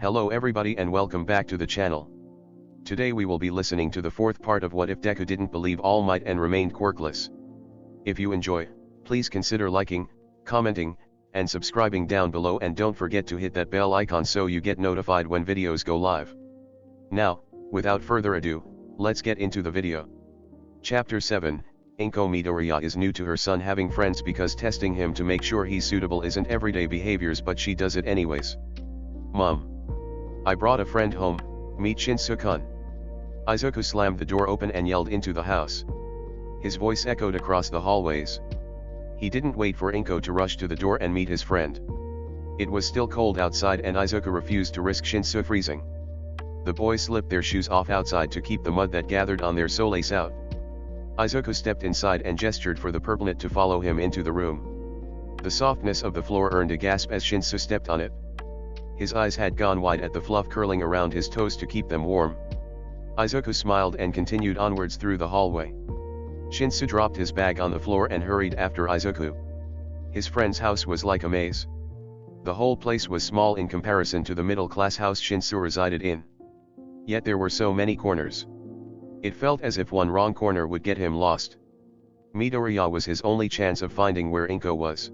Hello everybody and welcome back to the channel. Today we will be listening to the fourth part of What If Deku Didn't Believe All Might and Remained Quirkless. If you enjoy, please consider liking, commenting, and subscribing down below, and don't forget to hit that bell icon so you get notified when videos go live. Now, without further ado, let's get into the video. Chapter 7, Inko Midoriya is new to her son having friends because testing him to make sure he's suitable isn't everyday behaviors, but she does it anyways. Mom. I brought a friend home, meet Shinsu-kun. Izuku slammed the door open and yelled into the house. His voice echoed across the hallways. He didn't wait for Inko to rush to the door and meet his friend. It was still cold outside and Izuku refused to risk Shinsu freezing. The boys slipped their shoes off outside to keep the mud that gathered on their soles out. Izuku stepped inside and gestured for the purplenet to follow him into the room. The softness of the floor earned a gasp as Shinsu stepped on it. His eyes had gone wide at the fluff curling around his toes to keep them warm. Izuku smiled and continued onwards through the hallway. Shinsu dropped his bag on the floor and hurried after Izuku. His friend's house was like a maze. The whole place was small in comparison to the middle-class house Shinsu resided in. Yet there were so many corners. It felt as if one wrong corner would get him lost. Midoriya was his only chance of finding where Inko was.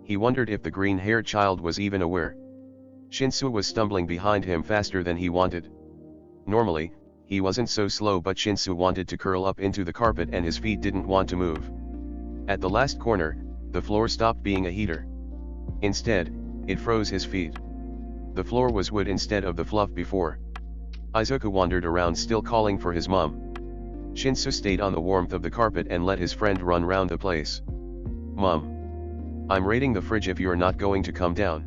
He wondered if the green-haired child was even aware. Shinsu was stumbling behind him faster than he wanted. Normally, he wasn't so slow, but Shinsu wanted to curl up into the carpet and his feet didn't want to move. At the last corner, the floor stopped being a heater. Instead, it froze his feet. The floor was wood instead of the fluff before. Izuku wandered around still calling for his mom. Shinsu stayed on the warmth of the carpet and let his friend run round the place. Mom. I'm raiding the fridge if you're not going to come down.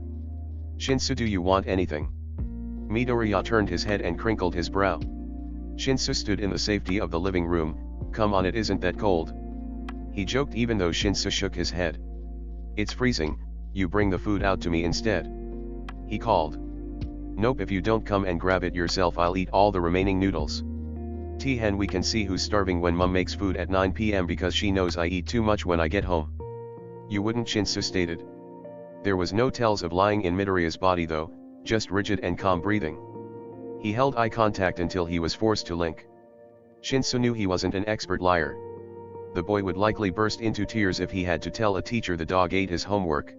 Shinsu, do you want anything? Midoriya turned his head and crinkled his brow. Shinsu stood in the safety of the living room. Come on, it isn't that cold. He joked even though Shinsu shook his head. It's freezing, you bring the food out to me instead. He called. Nope, if you don't come and grab it yourself I'll eat all the remaining noodles. Hen, we can see who's starving when mom makes food at 9 p.m. because she knows I eat too much when I get home. You wouldn't, Shinsu stated. There was no tells of lying in Midoriya's body though, just rigid and calm breathing. He held eye contact until he was forced to blink. Shinsu knew he wasn't an expert liar. The boy would likely burst into tears if he had to tell a teacher the dog ate his homework.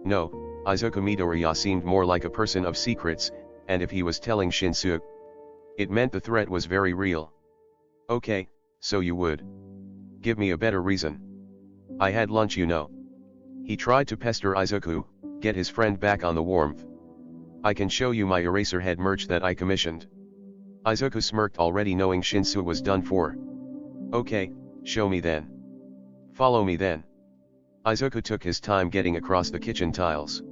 No, Izuku Midoriya seemed more like a person of secrets, and if he was telling Shinsu, it meant the threat was very real. Okay, so you would. Give me a better reason. I had lunch, you know. He tried to pester Izuku, get his friend back on the warmth. I can show you my Eraserhead merch that I commissioned. Izuku smirked, already knowing Shinsu was done for. Okay, show me then. Follow me then. Izuku took his time getting across the kitchen tiles.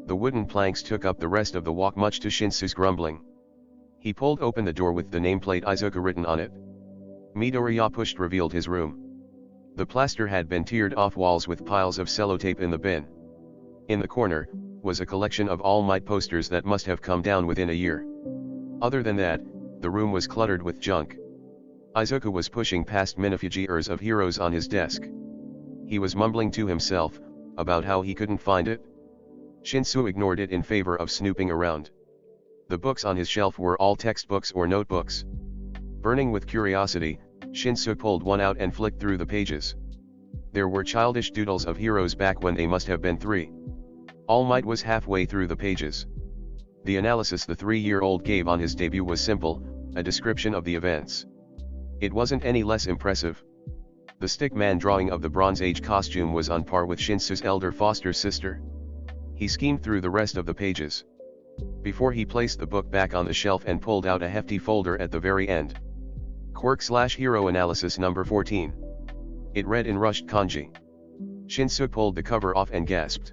The wooden planks took up the rest of the walk, much to Shinsu's grumbling. He pulled open the door with the nameplate Izuku written on it. Midoriya pushed revealed his room. The plaster had been teared off walls with piles of sellotape in the bin. In the corner, was a collection of All Might posters that must have come down within a year. Other than that, the room was cluttered with junk. Izuku was pushing past minifigures of heroes on his desk. He was mumbling to himself, about how he couldn't find it. Shinsu ignored it in favor of snooping around. The books on his shelf were all textbooks or notebooks. Burning with curiosity, Shinsu pulled one out and flicked through the pages. There were childish doodles of heroes back when they must have been 3. All Might was halfway through the pages. The analysis the 3-year-old gave on his debut was simple, a description of the events. It wasn't any less impressive. The stickman drawing of the Bronze Age costume was on par with Shinsu's elder foster sister. He schemed through the rest of the pages. Before he placed the book back on the shelf and pulled out a hefty folder at the very end. Quirk/Hero Analysis number 14. It read in rushed kanji. Shinsu pulled the cover off and gasped.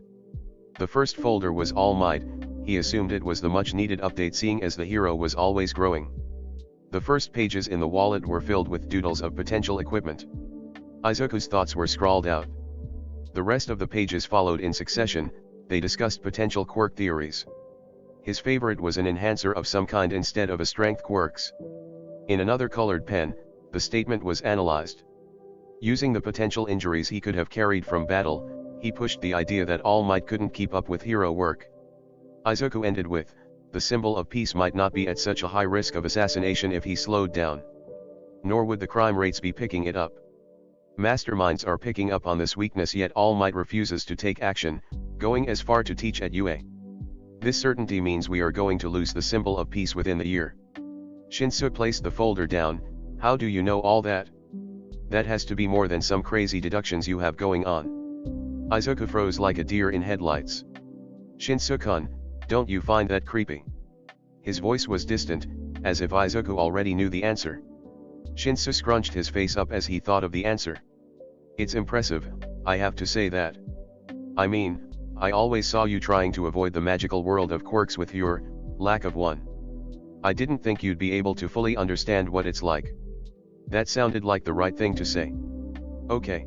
The first folder was All Might. He assumed it was the much-needed update seeing as the hero was always growing. The first pages in the wallet were filled with doodles of potential equipment. Izuku's thoughts were scrawled out. The rest of the pages followed in succession. They discussed potential quirk theories. His favorite was an enhancer of some kind instead of a strength quirks. In another colored pen, the statement was analyzed. Using the potential injuries he could have carried from battle, he pushed the idea that All Might couldn't keep up with hero work. Izuku ended with, the symbol of peace might not be at such a high risk of assassination if he slowed down. Nor would the crime rates be picking it up. Masterminds are picking up on this weakness, yet All Might refuses to take action, going as far to teach at UA. This certainty means we are going to lose the symbol of peace within the year. Shinsu placed the folder down. How do you know all that? That has to be more than some crazy deductions you have going on. Izuku froze like a deer in headlights. Shinsu-kun, don't you find that creepy? His voice was distant, as if Izuku already knew the answer. Shinsu scrunched his face up as he thought of the answer. It's impressive, I have to say that. I mean, I always saw you trying to avoid the magical world of quirks with your lack of one. I didn't think you'd be able to fully understand what it's like. That sounded like the right thing to say. Okay.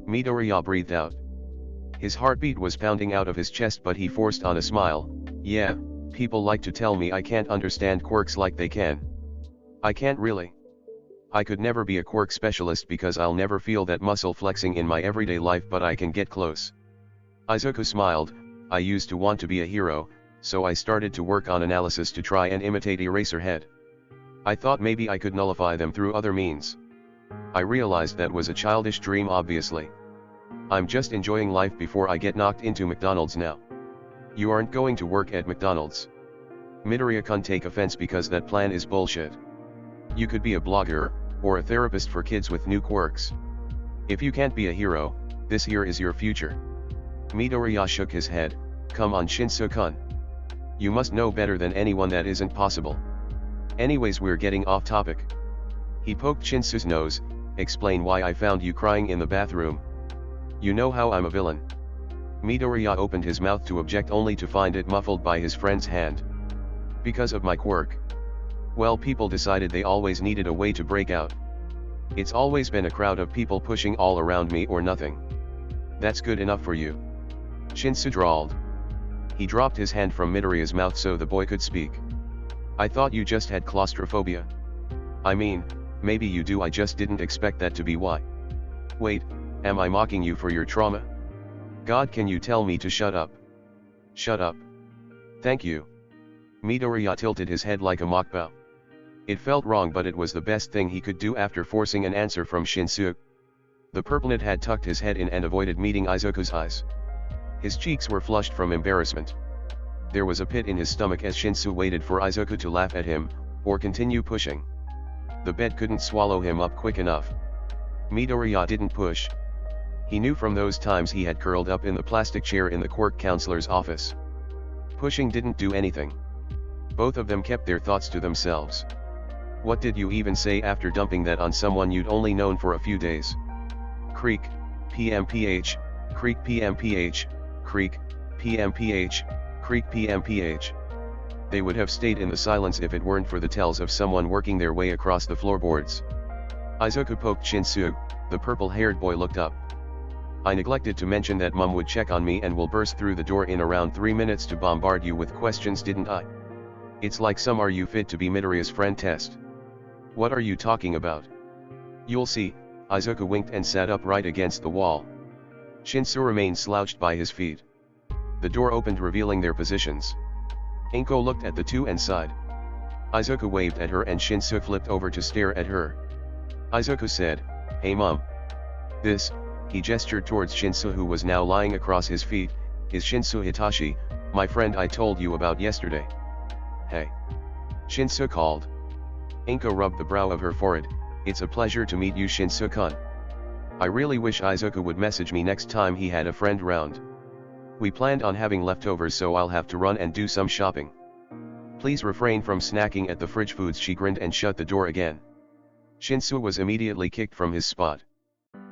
Midoriya breathed out. His heartbeat was pounding out of his chest, but he forced on a smile. Yeah, people like to tell me I can't understand quirks like they can. I can't really. I could never be a quirk specialist because I'll never feel that muscle flexing in my everyday life, but I can get close. Izuku smiled. I used to want to be a hero, so I started to work on analysis to try and imitate Eraserhead. I thought maybe I could nullify them through other means. I realized that was a childish dream, obviously. I'm just enjoying life before I get knocked into McDonald's now. You aren't going to work at McDonald's. Midoriya can't take offense because that plan is bullshit. You could be a blogger, or a therapist for kids with new quirks. If you can't be a hero, this here is your future. Midoriya shook his head. Come on, Shinsu-kun. You must know better than anyone that isn't possible. Anyways, we're getting off topic. He poked Shinsu's nose. Explain why I found you crying in the bathroom. You know how I'm a villain. Midoriya opened his mouth to object only to find it muffled by his friend's hand. Because of my quirk. Well, people decided they always needed a way to break out. It's always been a crowd of people pushing all around me or nothing. That's good enough for you. Shinsu drawled. He dropped his hand from Midoriya's mouth so the boy could speak. I thought you just had claustrophobia. I mean, maybe you do, I just didn't expect that to be why. Wait, am I mocking you for your trauma? God, can you tell me to shut up? Shut up. Thank you. Midoriya tilted his head like a mock bow. It felt wrong, but it was the best thing he could do after forcing an answer from Shinsu. The purplenet had tucked his head in and avoided meeting Izuku's eyes. His cheeks were flushed from embarrassment. There was a pit in his stomach as Shinsu waited for Izuku to laugh at him, or continue pushing. The bed couldn't swallow him up quick enough. Midoriya didn't push. He knew from those times he had curled up in the plastic chair in the quirk counselor's office. Pushing didn't do anything. Both of them kept their thoughts to themselves. What did you even say after dumping that on someone you'd only known for a few days? Creak, PMPH, creak PMPH, creak, PMPH, creak PMPH. They would have stayed in the silence if it weren't for the tells of someone working their way across the floorboards. Izuku poked Shinsu. The purple-haired boy looked up. I neglected to mention that Mum would check on me and will burst through the door in around 3 minutes to bombard you with questions, didn't I? It's like some "are you fit to be Midoriya's friend" test. What are you talking about? You'll see. Izuku winked and sat upright against the wall. Shinsu remained slouched by his feet. The door opened, revealing their positions. Inko looked at the two and sighed. Izuku waved at her and Shinsu flipped over to stare at her. Izuku said, "Hey Mom. This," he gestured towards Shinsu, who was now lying across his feet, "is Shinsu Hitachi, my friend I told you about yesterday." "Hey." Shinsu called. Inko rubbed the brow of her forehead. "It's a pleasure to meet you, Shinsu-kun. I really wish Izuku would message me next time he had a friend round. We planned on having leftovers, so I'll have to run and do some shopping. Please refrain from snacking at the fridge foods." She grinned and shut the door again. Shinsu was immediately kicked from his spot.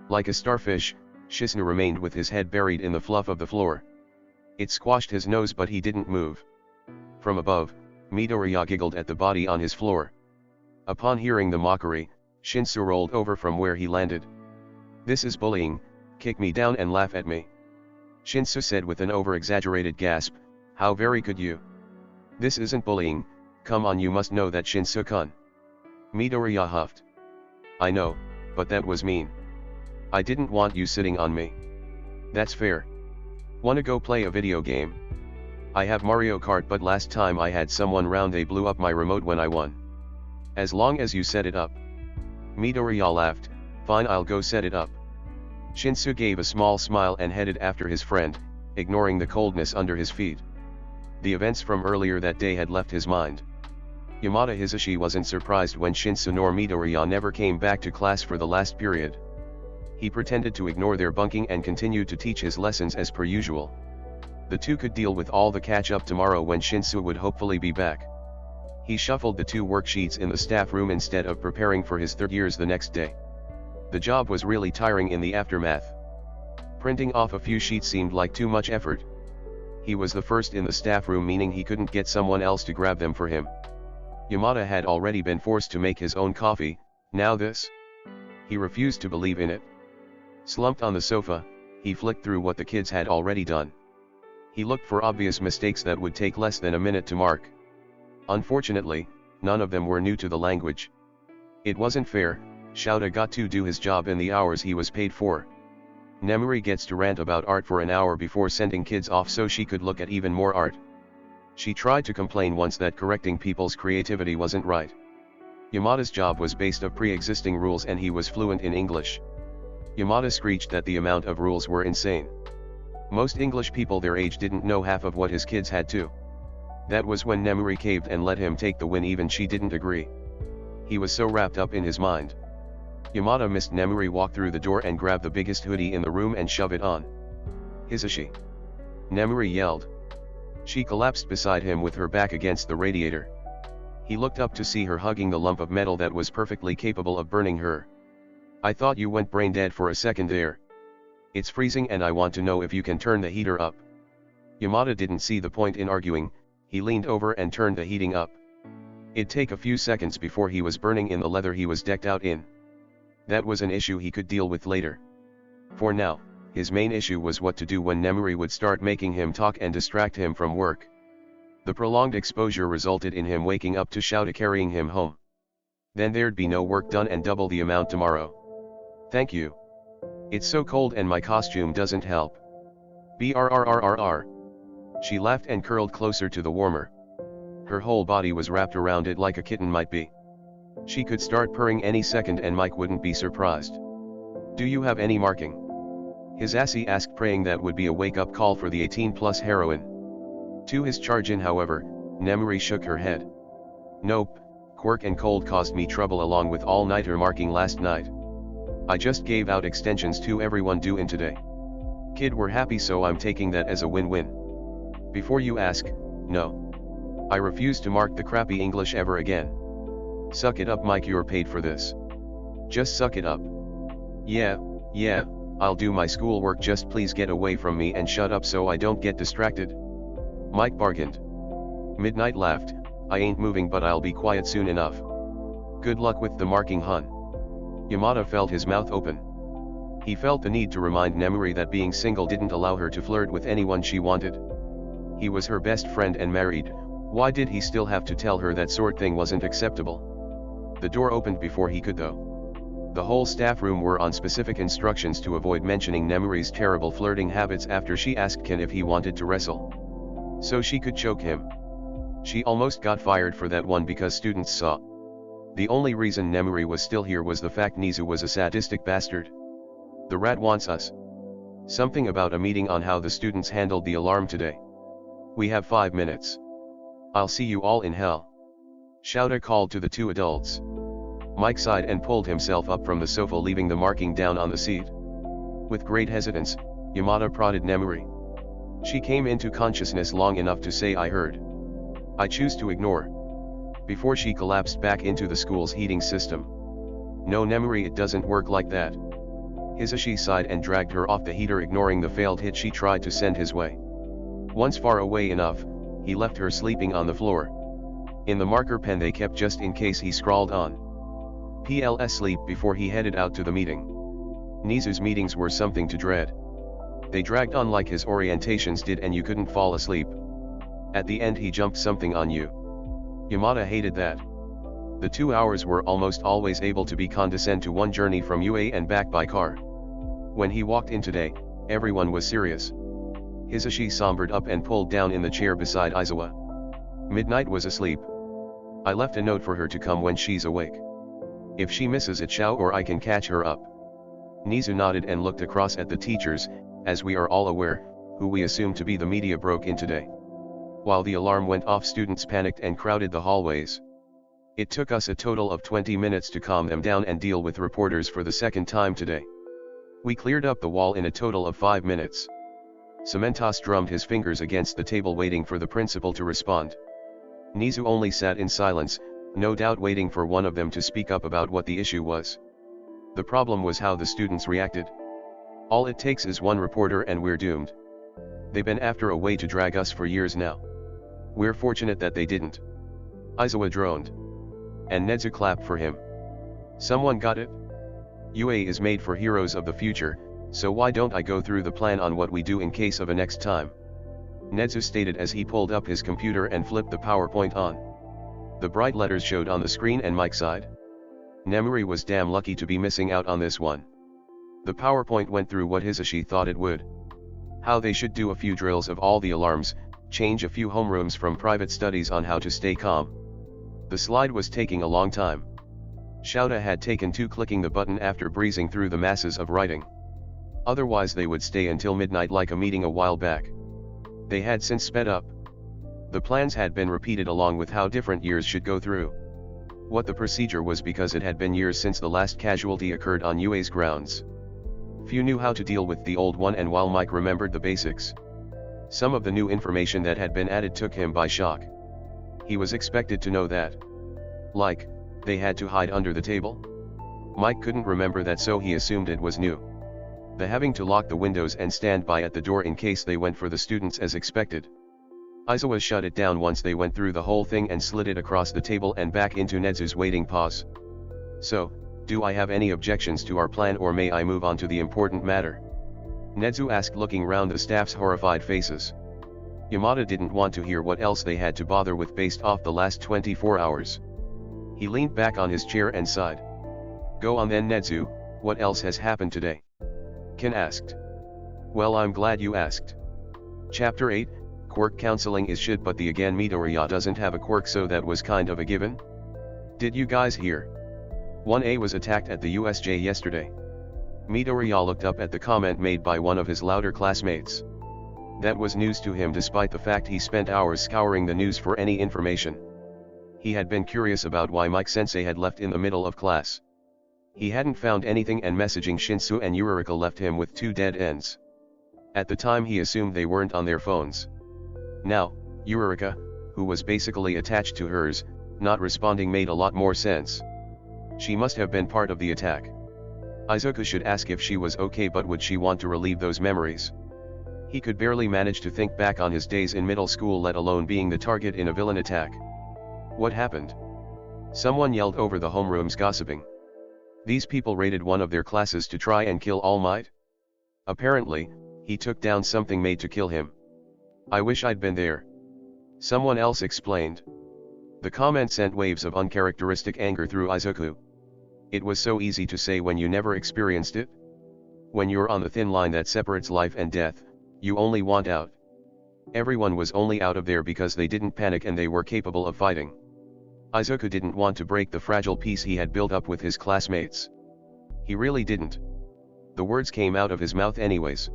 Like a starfish, Shisnu remained with his head buried in the fluff of the floor. It squashed his nose, but he didn't move. From above, Midoriya giggled at the body on his floor. Upon hearing the mockery, Shinsu rolled over from where he landed. "This is bullying, kick me down and laugh at me." Shinsu said with an over-exaggerated gasp, "How very could you? This isn't bullying, come on, you must know that, Shinsu-kun." Midoriya huffed. "I know, but that was mean. I didn't want you sitting on me." "That's fair. Wanna go play a video game?" I have Mario Kart, but last time I had someone round they blew up my remote when I won. As long as you set it up. Midoriya laughed, fine, I'll go set it up. Shinsu gave a small smile and headed after his friend, ignoring the coldness under his feet. The events from earlier that day had left his mind. Yamada Hisashi wasn't surprised when Shinsu nor Midoriya never came back to class for the last period. He pretended to ignore their bunking and continued to teach his lessons as per usual. The two could deal with all the catch-up tomorrow when Shinsu would hopefully be back. He shuffled the 2 worksheets in the staff room instead of preparing for his 3rd years the next day. The job was really tiring in the aftermath. Printing off a few sheets seemed like too much effort. He was the first in the staff room, meaning he couldn't get someone else to grab them for him. Yamada had already been forced to make his own coffee, now this? He refused to believe in it. Slumped on the sofa, he flicked through what the kids had already done. He looked for obvious mistakes that would take less than a minute to mark. Unfortunately, none of them were new to the language. It wasn't fair. Shouta got to do his job in the hours he was paid for. Nemuri gets to rant about art for an hour before sending kids off so she could look at even more art. She tried to complain once that correcting people's creativity wasn't right. Yamada's job was based on pre-existing rules and he was fluent in English. Yamada screeched that the amount of rules were insane. Most English people their age didn't know half of what his kids had to. That was when Nemuri caved and let him take the win, even she didn't agree. He was so wrapped up in his mind. Yamada missed Nemuri walk through the door and grab the biggest hoodie in the room and shove it on. Hisashi! Nemuri yelled. She collapsed beside him with her back against the radiator. He looked up to see her hugging the lump of metal that was perfectly capable of burning her. I thought you went brain dead for a second there. It's freezing and I want to know if you can turn the heater up. Yamada didn't see the point in arguing. He leaned over and turned the heating up. It'd take a few seconds before he was burning in the leather he was decked out in. That was an issue he could deal with later. For now, his main issue was what to do when Nemuri would start making him talk and distract him from work. The prolonged exposure resulted in him waking up to Shouta carrying him home. Then there'd be no work done and double the amount tomorrow. Thank you. It's so cold and my costume doesn't help. Brrrrrr. She laughed and curled closer to the warmer. Her whole body was wrapped around it like a kitten might be. She could start purring any second and Mike wouldn't be surprised. Do you have any marking? Hisashi asked, praying that would be a wake-up call for the 18+ heroine. To his charge-in, however, Nemuri shook her head. Nope, quirk and cold caused me trouble along with all-nighter marking last night. I just gave out extensions to everyone due in today. Kid were happy, so I'm taking that as a win-win. Before you ask, no. I refuse to mark the crappy English ever again. Suck it up, Mike, you're paid for this. Just suck it up. Yeah, I'll do my schoolwork, just please get away from me and shut up so I don't get distracted. Mike bargained. Midnight laughed, I ain't moving, but I'll be quiet soon enough. Good luck with the marking, hun. Yamada felt his mouth open. He felt the need to remind Nemuri that being single didn't allow her to flirt with anyone she wanted. He was her best friend and married. Why did he still have to tell her that sort thing wasn't acceptable? The door opened before he could, though. The whole staff room were on specific instructions to avoid mentioning Nemuri's terrible flirting habits after she asked Ken if he wanted to wrestle. So she could choke him. She almost got fired for that one because students saw. The only reason Nemuri was still here was the fact Nizu was a sadistic bastard. The rat wants us. Something about a meeting on how the students handled the alarm today. We have 5 minutes. I'll see you all in hell. Shouta called to the 2 adults. Mike sighed and pulled himself up from the sofa, leaving the marking down on the seat. With great hesitance, Yamada prodded Nemuri. She came into consciousness long enough to say, I heard. I choose to ignore. Before she collapsed back into the school's heating system. No, Nemuri, it doesn't work like that. Hisashi sighed and dragged her off the heater, ignoring the failed hit she tried to send his way. Once far away enough, he left her sleeping on the floor. In the marker pen they kept just in case he scrawled on PLS sleep before he headed out to the meeting. Nizu's meetings were something to dread. They dragged on like his orientations did, and you couldn't fall asleep. At the end he jumped something on you. Yamada hated that. The 2 hours were almost always able to be condensed to one journey from UA and back by car. When he walked in today, everyone was serious. Hisashi sombered up and pulled down in the chair beside Aizawa. Midnight was asleep. I left a note for her to come when she's awake. If she misses it, or I can catch her up. Nizu nodded and looked across at the teachers, as we are all aware, who we assume to be the media broke in today. While the alarm went off, students panicked and crowded the hallways. It took us a total of 20 minutes to calm them down and deal with reporters for the second time today. We cleared up the wall in a total of 5 minutes. Cementos drummed his fingers against the table waiting for the principal to respond. Nizu only sat in silence, no doubt waiting for one of them to speak up about what the issue was. The problem was how the students reacted. All it takes is one reporter and we're doomed. They've been after a way to drag us for years now. We're fortunate that they didn't. Aizawa droned. And Nezu clapped for him. Someone got it? UA is made for heroes of the future, so why don't I go through the plan on what we do in case of a next time? Nezu stated as he pulled up his computer and flipped the PowerPoint on. The bright letters showed on the screen and Mike sighed. Nemuri was damn lucky to be missing out on this one. The PowerPoint went through what Hisashi thought it would. How they should do a few drills of all the alarms, change a few homerooms from private studies on how to stay calm. The slide was taking a long time. Shouta had taken to clicking the button after breezing through the masses of writing. Otherwise they would stay until midnight like a meeting a while back. They had since sped up. The plans had been repeated along with how different years should go through. What the procedure was because it had been years since the last casualty occurred on UA's grounds. Few knew how to deal with the old one, and while Mike remembered the basics, some of the new information that had been added took him by shock. He was expected to know that. Like, they had to hide under the table? Mike couldn't remember that, so he assumed it was new. The having to lock the windows and stand by at the door in case they went for the students as expected. Aizawa shut it down once they went through the whole thing and slid it across the table and back into Nezu's waiting pause. So, do I have any objections to our plan, or may I move on to the important matter? Nezu asked, looking round the staff's horrified faces. Yamada didn't want to hear what else they had to bother with based off the last 24 hours. He leaned back on his chair and sighed. Go on then, Nezu, what else has happened today? Ken asked. Well, I'm glad you asked. Chapter 8, Quirk counseling is shit, but the again Midoriya doesn't have a quirk, so that was kind of a given. Did you guys hear? 1A was attacked at the USJ yesterday. Midoriya looked up at the comment made by one of his louder classmates. That was news to him despite the fact he spent hours scouring the news for any information. He had been curious about why Mike Sensei had left in the middle of class. He hadn't found anything, and messaging Shinsu and Yurika left him with two dead ends. At the time he assumed they weren't on their phones. Now, Yurika, who was basically attached to hers, not responding made a lot more sense. She must have been part of the attack. Izuku should ask if she was okay, but would she want to relive those memories? He could barely manage to think back on his days in middle school, let alone being the target in a villain attack. What happened? Someone yelled over the homerooms, gossiping. These people raided one of their classes to try and kill All Might? Apparently, he took down something made to kill him. I wish I'd been there. Someone else explained. The comment sent waves of uncharacteristic anger through Izuku. It was so easy to say when you never experienced it. When you're on the thin line that separates life and death, you only want out. Everyone was only out of there because they didn't panic and they were capable of fighting. Izuku didn't want to break the fragile peace he had built up with his classmates. He really didn't. The words came out of his mouth anyways.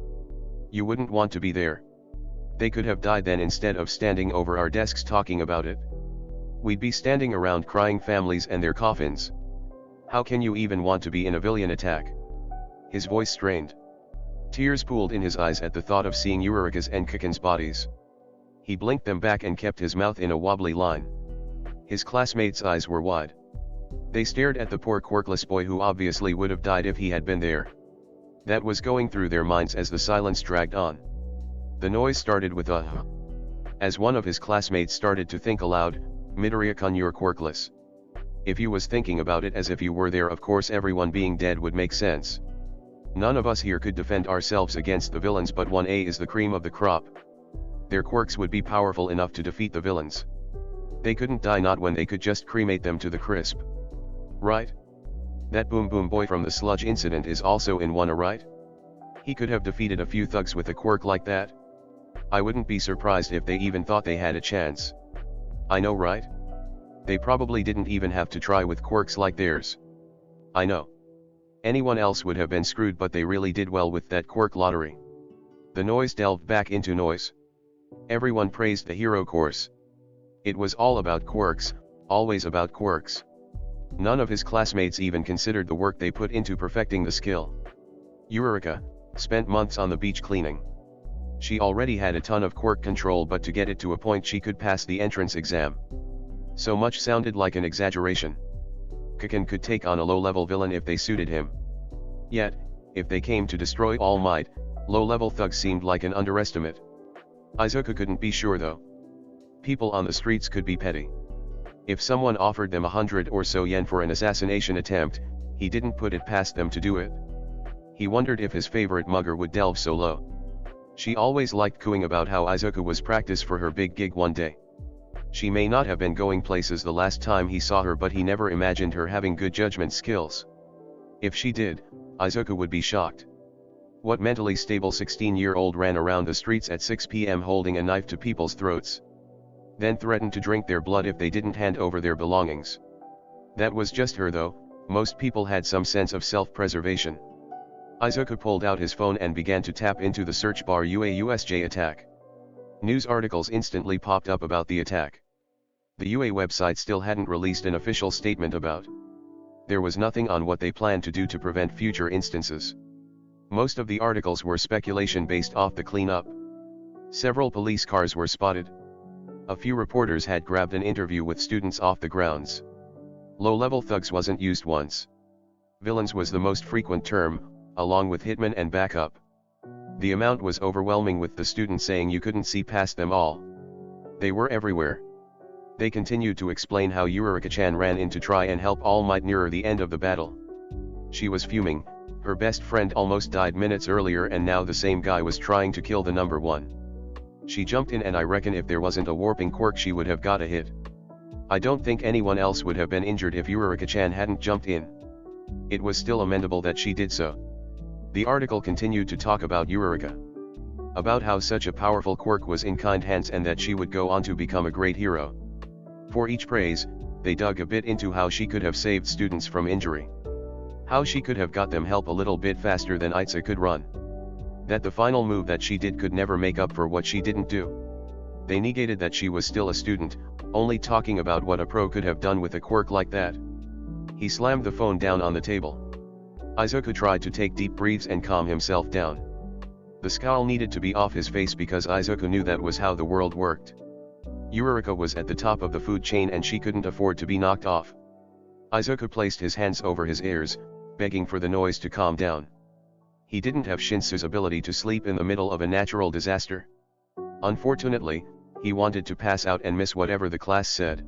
You wouldn't want to be there. They could have died then instead of standing over our desks talking about it. We'd be standing around crying families and their coffins. How can you even want to be in a villain attack? His voice strained. Tears pooled in his eyes at the thought of seeing Yurika's and Kiken's bodies. He blinked them back and kept his mouth in a wobbly line. His classmates' eyes were wide. They stared at the poor Quirkless boy who obviously would have died if he had been there. That was going through their minds as the silence dragged on. The noise started with a as one of his classmates started to think aloud, Midoriya-kun, you're Quirkless. If you was thinking about it as if you were there, of course everyone being dead would make sense. None of us here could defend ourselves against the villains, but 1A is the cream of the crop. Their quirks would be powerful enough to defeat the villains. They couldn't die, not when they could just cremate them to the crisp. Right? That Boom Boom boy from the sludge incident is also in 1A, right? He could have defeated a few thugs with a quirk like that. I wouldn't be surprised if they even thought they had a chance. I know, right? They probably didn't even have to try with quirks like theirs. I know. Anyone else would have been screwed, but they really did well with that quirk lottery. The noise delved back into noise. Everyone praised the hero course. It was all about quirks, always about quirks. None of his classmates even considered the work they put into perfecting the skill. Eureka spent months on the beach cleaning. She already had a ton of quirk control, but to get it to a point she could pass the entrance exam. So much sounded like an exaggeration. Kaken could take on a low-level villain if they suited him. Yet, if they came to destroy All Might, low-level thugs seemed like an underestimate. Izuku couldn't be sure though. People on the streets could be petty. If someone offered them 100 or so yen for an assassination attempt, he didn't put it past them to do it. He wondered if his favorite mugger would delve so low. She always liked cooing about how Izuku was practice for her big gig one day. She may not have been going places the last time he saw her, but he never imagined her having good judgment skills. If she did, Izuku would be shocked. What mentally stable 16-year-old ran around the streets at 6 p.m. holding a knife to people's throats? Then threatened to drink their blood if they didn't hand over their belongings. That was just her though, most people had some sense of self-preservation. Izuku pulled out his phone and began to tap into the search bar UA-USJ attack. News articles instantly popped up about the attack. The UA website still hadn't released an official statement about. There was nothing on what they planned to do to prevent future instances. Most of the articles were speculation based off the cleanup. Several police cars were spotted. A few reporters had grabbed an interview with students off the grounds. Low-level thugs wasn't used once. Villains was the most frequent term, along with hitman and backup. The amount was overwhelming, with the students saying you couldn't see past them all. They were everywhere. They continued to explain how Eureka-chan ran in to try and help All Might nearer the end of the battle. She was fuming. Her best friend almost died minutes earlier, and now the same guy was trying to kill the number one. She jumped in, and I reckon if there wasn't a warping quirk she would have got a hit. I don't think anyone else would have been injured if Eureka-chan hadn't jumped in. It was still amendable that she did so. The article continued to talk about Eureka. About how such a powerful quirk was in kind hands and that she would go on to become a great hero. For each praise, they dug a bit into how she could have saved students from injury. How she could have got them help a little bit faster than Itza could run. That the final move that she did could never make up for what she didn't do. They negated that she was still a student, only talking about what a pro could have done with a quirk like that. He slammed the phone down on the table. Izuku tried to take deep breaths and calm himself down. The scowl needed to be off his face because Izuku knew that was how the world worked. Eureka was at the top of the food chain and she couldn't afford to be knocked off. Izuku placed his hands over his ears, begging for the noise to calm down. He didn't have Shinsu's ability to sleep in the middle of a natural disaster. Unfortunately, he wanted to pass out and miss whatever the class said.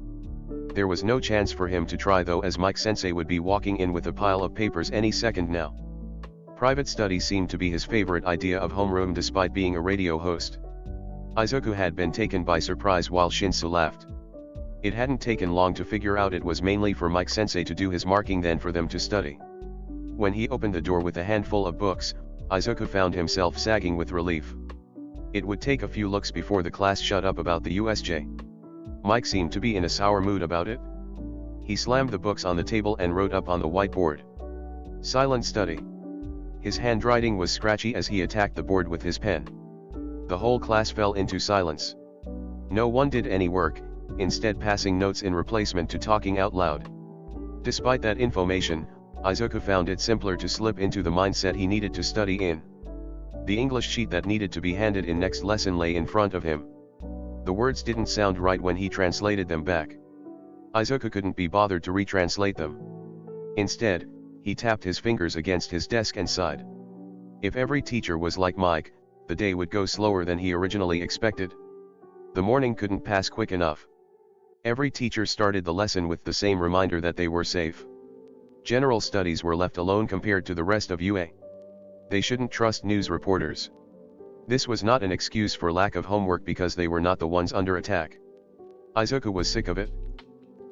There was no chance for him to try though, as Mike-sensei would be walking in with a pile of papers any second now. Private study seemed to be his favorite idea of homeroom despite being a radio host. Izuku had been taken by surprise while Shinsu laughed. It hadn't taken long to figure out it was mainly for Mike-sensei to do his marking than for them to study. When he opened the door with a handful of books, Izuku found himself sagging with relief. It would take a few looks before the class shut up about the USJ. Mike seemed to be in a sour mood about it. He slammed the books on the table and wrote up on the whiteboard. Silent study. His handwriting was scratchy as he attacked the board with his pen. The whole class fell into silence. No one did any work, instead passing notes in replacement to talking out loud. Despite that information, Izuku found it simpler to slip into the mindset he needed to study in. The English sheet that needed to be handed in next lesson lay in front of him. The words didn't sound right when he translated them back. Izuku couldn't be bothered to retranslate them. Instead, he tapped his fingers against his desk and sighed. If every teacher was like Mike, the day would go slower than he originally expected. The morning couldn't pass quick enough. Every teacher started the lesson with the same reminder that they were safe. General studies were left alone compared to the rest of UA. They shouldn't trust news reporters. This was not an excuse for lack of homework because they were not the ones under attack. Izuku was sick of it.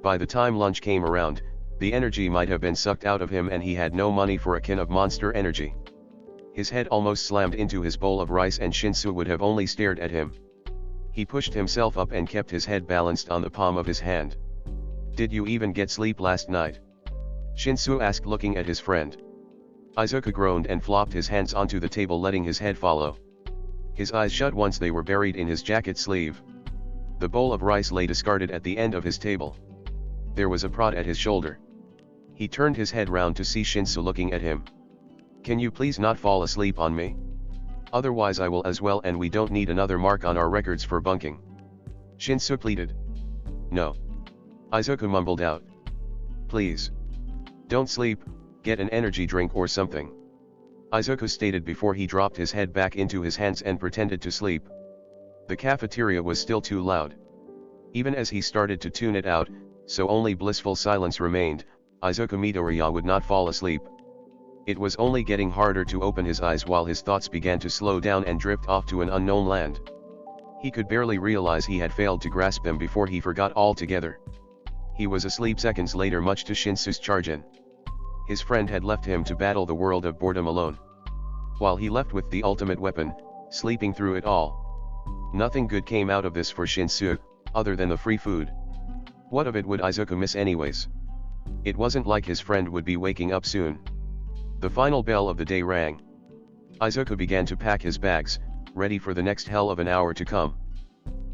By the time lunch came around, the energy might have been sucked out of him and he had no money for a can of Monster Energy. His head almost slammed into his bowl of rice and Shinsu would have only stared at him. He pushed himself up and kept his head balanced on the palm of his hand. "Did you even get sleep last night?" Shinsu asked, looking at his friend. Izuku groaned and flopped his hands onto the table, letting his head follow. His eyes shut once they were buried in his jacket sleeve. The bowl of rice lay discarded at the end of his table. There was a prod at his shoulder. He turned his head round to see Shinsu looking at him. "Can you please not fall asleep on me? Otherwise I will as well, and we don't need another mark on our records for bunking." Shinsu pleaded. "No." Izuku mumbled out. "Please. Don't sleep, get an energy drink or something," Izuku stated before he dropped his head back into his hands and pretended to sleep. The cafeteria was still too loud. Even as he started to tune it out, so only blissful silence remained, Izuku Midoriya would not fall asleep. It was only getting harder to open his eyes while his thoughts began to slow down and drift off to an unknown land. He could barely realize he had failed to grasp them before he forgot altogether. He was asleep seconds later, much to Shinsu's chagrin. His friend had left him to battle the world of boredom alone. While he left with the ultimate weapon, sleeping through it all. Nothing good came out of this for Shinsu, other than the free food. What of it would Izuku miss anyways? It wasn't like his friend would be waking up soon. The final bell of the day rang. Izuku began to pack his bags, ready for the next hell of an hour to come.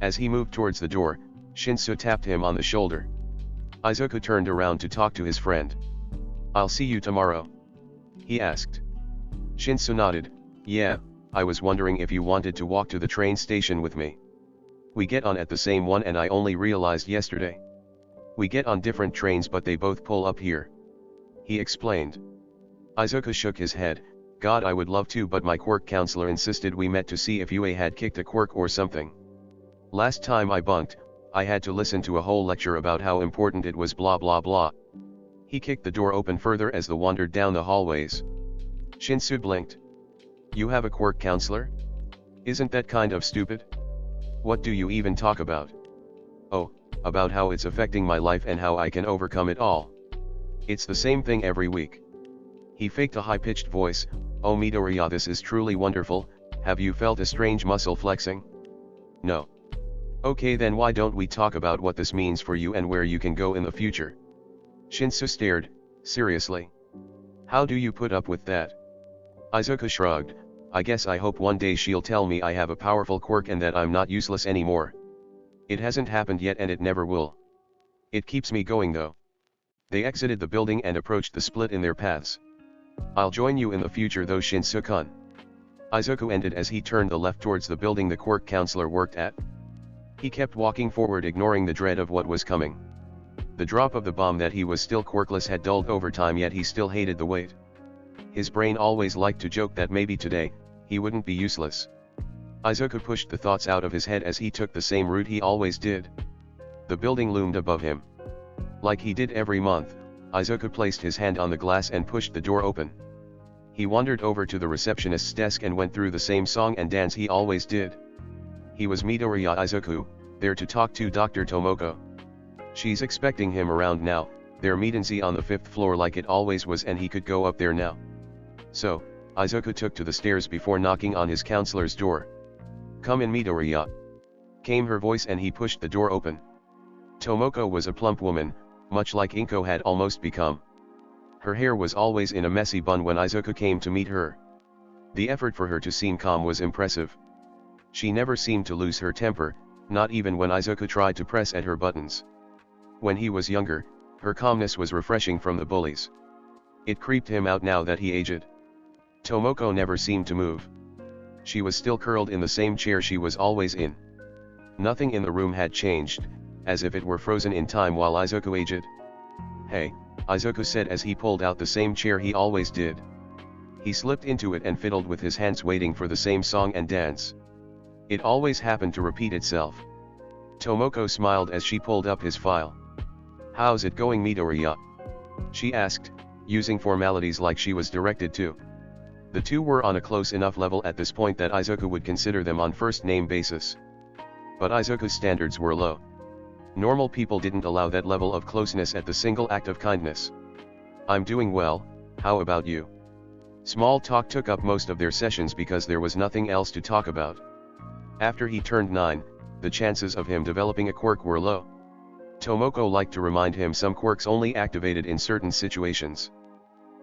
As he moved towards the door, Shinsu tapped him on the shoulder. Izuku turned around to talk to his friend. "I'll see you tomorrow?" he asked. Shinsu nodded. "Yeah, I was wondering if you wanted to walk to the train station with me. We get on at the same one and I only realized yesterday. We get on different trains but they both pull up here," he explained. Izuku shook his head. "God, I would love to, but my quirk counselor insisted we met to see if UA had kicked a quirk or something. Last time I bunked, I had to listen to a whole lecture about how important it was blah blah blah." He kicked the door open further as they wandered down the hallways. Shinsu blinked. "You have a quirk counselor? Isn't that kind of stupid? What do you even talk about?" "Oh, about how it's affecting my life and how I can overcome it all. It's the same thing every week." He faked a high-pitched voice. "Oh Midoriya, this is truly wonderful. Have you felt a strange muscle flexing?" "No." "Okay, then why don't we talk about what this means for you and where you can go in the future?" Shinsu stared. "Seriously? How do you put up with that?" Izuku shrugged. "I guess I hope one day she'll tell me I have a powerful quirk and that I'm not useless anymore. It hasn't happened yet and it never will. It keeps me going though." They exited the building and approached the split in their paths. "I'll join you in the future though, Shinsu-kun," Izuku ended as he turned the left towards the building the quirk counselor worked at. He kept walking forward, ignoring the dread of what was coming. The drop of the bomb that he was still quirkless had dulled over time, yet he still hated the wait. His brain always liked to joke that maybe today, he wouldn't be useless. Izuku pushed the thoughts out of his head as he took the same route he always did. The building loomed above him. Like he did every month, Izuku placed his hand on the glass and pushed the door open. He wandered over to the receptionist's desk and went through the same song and dance he always did. He was Midoriya Izuku, there to talk to Dr. Tomoko. She's expecting him around now. They're meeting on the 5th floor like it always was, and he could go up there now. So, Izuku took to the stairs before knocking on his counselor's door. "Come in, Midoriya," came her voice, and he pushed the door open. Tomoko was a plump woman, much like Inko had almost become. Her hair was always in a messy bun when Izuku came to meet her. The effort for her to seem calm was impressive. She never seemed to lose her temper, not even when Izuku tried to press at her buttons. When he was younger, her calmness was refreshing from the bullies. It creeped him out now that he aged. Tomoko never seemed to move. She was still curled in the same chair she was always in. Nothing in the room had changed, as if it were frozen in time while Izuku aged. "Hey," Izuku said as he pulled out the same chair he always did. He slipped into it and fiddled with his hands, waiting for the same song and dance. It always happened to repeat itself. Tomoko smiled as she pulled up his file. "How's it going, Midoriya?" she asked, using formalities like she was directed to. The two were on a close enough level at this point that Izuku would consider them on first-name basis. But Izuku's standards were low. Normal people didn't allow that level of closeness at the single act of kindness. "I'm doing well, how about you?" Small talk took up most of their sessions because there was nothing else to talk about. After he turned 9, the chances of him developing a quirk were low. Tomoko liked to remind him some quirks only activated in certain situations.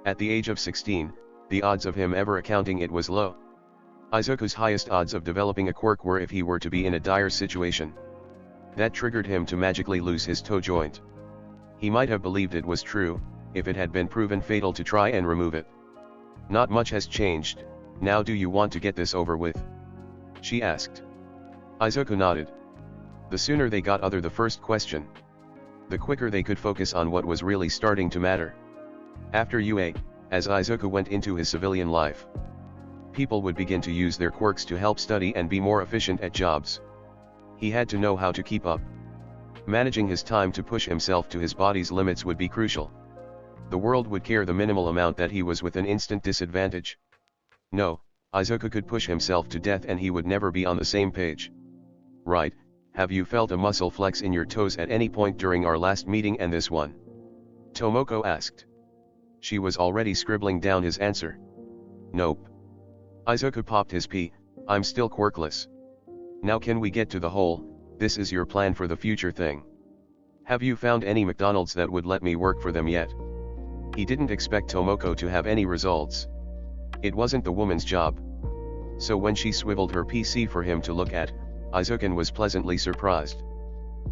At the age of 16, the odds of him ever accounting it was low. Izuku's highest odds of developing a quirk were if he were to be in a dire situation. That triggered him to magically lose his toe joint. He might have believed it was true, if it had been proven fatal to try and remove it. Not much has changed, now do you want to get this over with? She asked. Izuku nodded. The sooner they got the first question, the quicker they could focus on what was really starting to matter. After UA, as Izuku went into his civilian life, people would begin to use their quirks to help study and be more efficient at jobs. He had to know how to keep up. Managing his time to push himself to his body's limits would be crucial. The world would care the minimal amount that he was with an instant disadvantage. No, Izuku could push himself to death and he would never be on the same page. Right, have you felt a muscle flex in your toes at any point during our last meeting and this one? Tomoko asked. She was already scribbling down his answer. Nope. Izuku popped his pee. I'm still quirkless. Now can we get to the whole, this is your plan for the future thing? Have you found any McDonald's that would let me work for them yet? He didn't expect Tomoko to have any results. It wasn't the woman's job. So when she swiveled her PC for him to look at, Izuku was pleasantly surprised.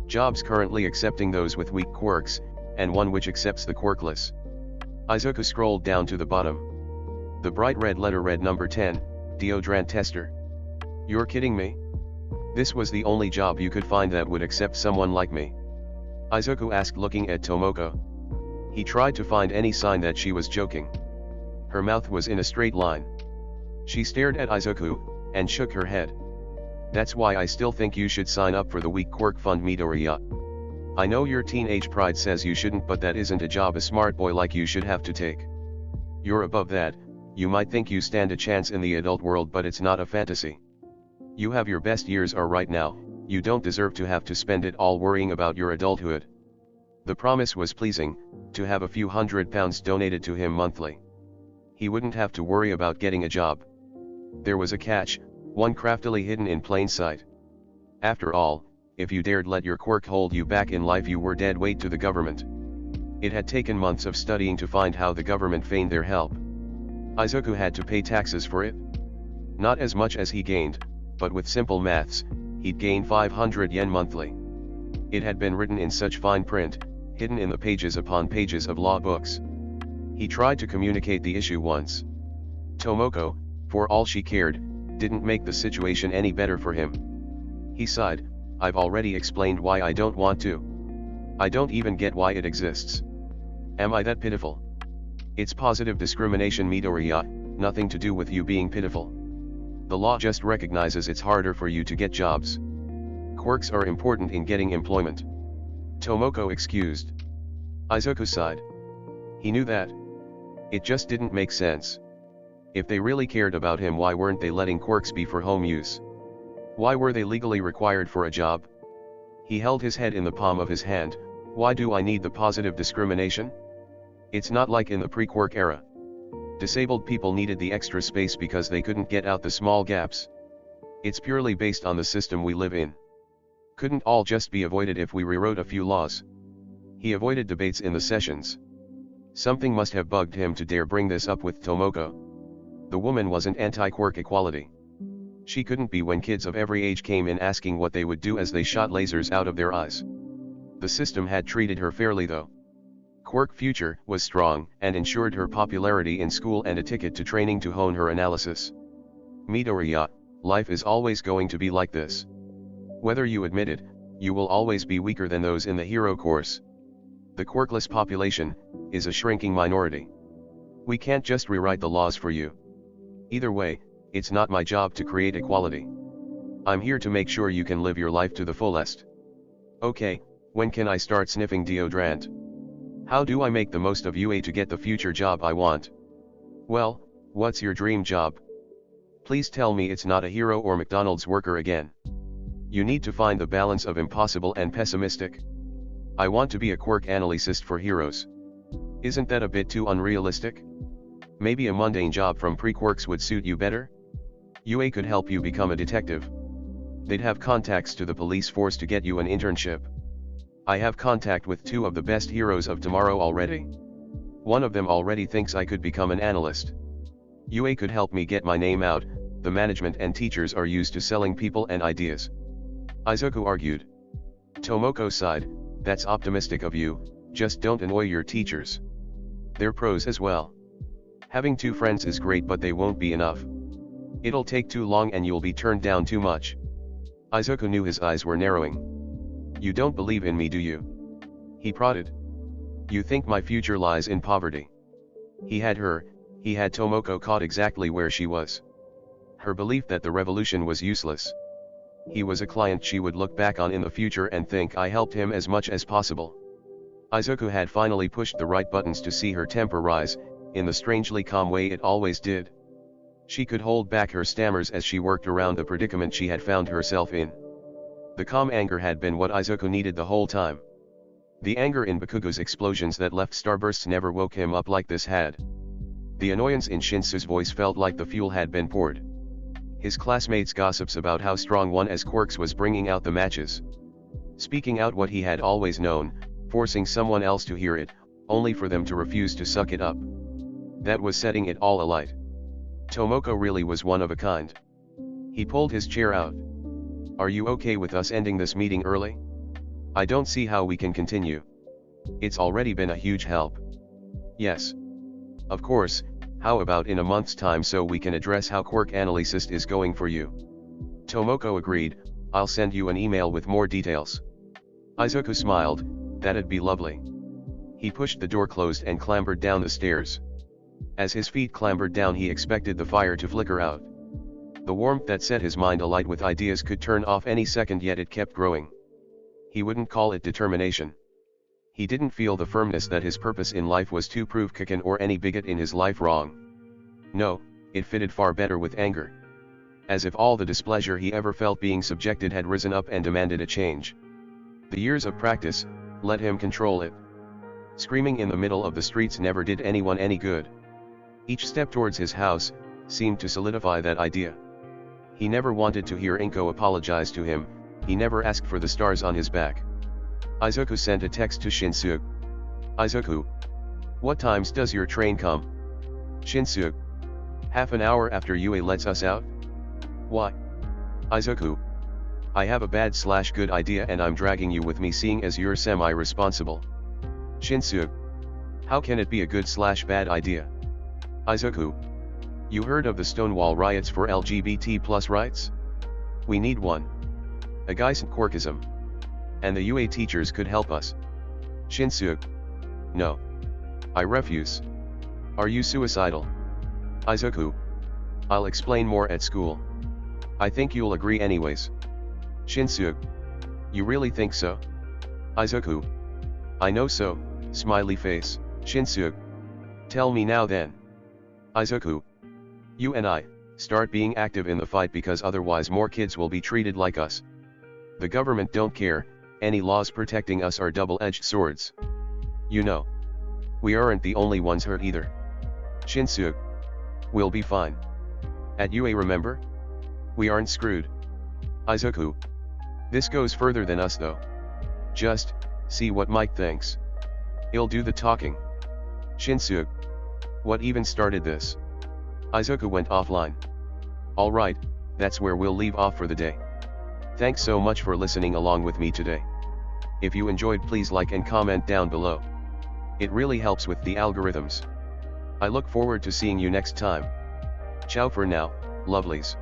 Jobs currently accepting those with weak quirks, and one which accepts the quirkless. Izuku scrolled down to the bottom. The bright red letter read number 10, deodorant tester. You're kidding me? This was the only job you could find that would accept someone like me? Izuku asked, looking at Tomoko. He tried to find any sign that she was joking. Her mouth was in a straight line. She stared at Izuku, and shook her head. That's why I still think you should sign up for the weak quirk fund Midoriya. I know your teenage pride says you shouldn't, but that isn't a job a smart boy like you should have to take. You're above that. You might think you stand a chance in the adult world, but it's not a fantasy. You have your best years are right now, you don't deserve to have to spend it all worrying about your adulthood. The promise was pleasing, to have a few £100 donated to him monthly. He wouldn't have to worry about getting a job. There was a catch, one craftily hidden in plain sight. After all, if you dared let your quirk hold you back in life, you were dead weight to the government. It had taken months of studying to find how the government feigned their help. Izuku had to pay taxes for it. Not as much as he gained, but with simple maths, he'd gain 500 yen monthly. It had been written in such fine print, hidden in the pages upon pages of law books. He tried to communicate the issue once. Tomoko, for all she cared, didn't make the situation any better for him. He sighed, I've already explained why I don't want to. I don't even get why it exists. Am I that pitiful? It's positive discrimination, Midoriya, nothing to do with you being pitiful. The law just recognizes it's harder for you to get jobs. Quirks are important in getting employment. Tomoko excused. Izuku sighed. He knew that. It just didn't make sense. If they really cared about him, why weren't they letting quirks be for home use? Why were they legally required for a job? He held his head in the palm of his hand. Why do I need the positive discrimination? It's not like in the pre-quirk era. Disabled people needed the extra space because they couldn't get out the small gaps. It's purely based on the system we live in. Couldn't all just be avoided if we rewrote a few laws? He avoided debates in the sessions. Something must have bugged him to dare bring this up with Tomoko. The woman wasn't anti-quirk equality. She couldn't be when kids of every age came in asking what they would do as they shot lasers out of their eyes. The system had treated her fairly though. Quirk future was strong and ensured her popularity in school and a ticket to training to hone her analysis. Midoriya, life is always going to be like this. Whether you admit it, you will always be weaker than those in the hero course. The quirkless population is a shrinking minority. We can't just rewrite the laws for you. Either way, it's not my job to create equality. I'm here to make sure you can live your life to the fullest. Okay, when can I start sniffing deodorant? How do I make the most of UA to get the future job I want? Well, what's your dream job? Please tell me it's not a hero or McDonald's worker again. You need to find the balance of impossible and pessimistic. I want to be a quirk analyst for heroes. Isn't that a bit too unrealistic? Maybe a mundane job from pre-quirks would suit you better? UA could help you become a detective. They'd have contacts to the police force to get you an internship. I have contact with 2 of the best heroes of tomorrow already. One of them already thinks I could become an analyst. UA could help me get my name out. The management and teachers are used to selling people and ideas. Izuku argued. Tomoko sighed, that's optimistic of you, just don't annoy your teachers. They're pros as well. Having 2 friends is great, but they won't be enough. It'll take too long and you'll be turned down too much. Izuku knew his eyes were narrowing. You don't believe in me, do you? He prodded. You think my future lies in poverty. He had Tomoko caught exactly where she was. Her belief that the revolution was useless. He was a client she would look back on in the future and think I helped him as much as possible. Izuku had finally pushed the right buttons to see her temper rise, in the strangely calm way it always did. She could hold back her stammers as she worked around the predicament she had found herself in. The calm anger had been what Izuku needed the whole time. The anger in Bakugo's explosions that left starbursts never woke him up like this had. The annoyance in Shinsu's voice felt like the fuel had been poured. His classmates' gossips about how strong one as quirks was bringing out the matches. Speaking out what he had always known, forcing someone else to hear it, only for them to refuse to suck it up. That was setting it all alight. Tomoko really was one of a kind. He pulled his chair out. Are you okay with us ending this meeting early? I don't see how we can continue. It's already been a huge help. Yes. Of course, how about in a month's time so we can address how quirk analysis is going for you? Tomoko agreed, I'll send you an email with more details. Izuku smiled, that'd be lovely. He pushed the door closed and clambered down the stairs. As his feet clambered down he expected the fire to flicker out. The warmth that set his mind alight with ideas could turn off any second, yet it kept growing. He wouldn't call it determination. He didn't feel the firmness that his purpose in life was to prove Kiken or any bigot in his life wrong. No, it fitted far better with anger. As if all the displeasure he ever felt being subjected had risen up and demanded a change. The years of practice, let him control it. Screaming in the middle of the streets never did anyone any good. Each step towards his house seemed to solidify that idea. He never wanted to hear Inko apologize to him, he never asked for the stars on his back. Izuku sent a text to Shinsu. Izuku. What times does your train come? Shinsu. Half an hour after UA lets us out? Why? Izuku. I have a bad/good idea and I'm dragging you with me seeing as you're semi-responsible. Shinsu. How can it be a good/bad idea? Izuku. You heard of the Stonewall riots for LGBT+ rights? We need one. Against quirkism. And the UA teachers could help us. Shinsu. No. I refuse. Are you suicidal? Izuku. I'll explain more at school. I think you'll agree anyways. Shinsu. You really think so? Izuku. I know so, smiley face. Shinsu. Tell me now then. Izuku. You and I, start being active in the fight because otherwise more kids will be treated like us. The government don't care, any laws protecting us are double-edged swords. You know. We aren't the only ones hurt either. Shinsu. We'll be fine. At UA remember? We aren't screwed. Izuku. This goes further than us though. Just, see what Mike thinks. He'll do the talking. Shinsu. What even started this? Izuku went offline. Alright, that's where we'll leave off for the day. Thanks so much for listening along with me today. If you enjoyed, please like and comment down below. It really helps with the algorithms. I look forward to seeing you next time. Ciao for now, lovelies.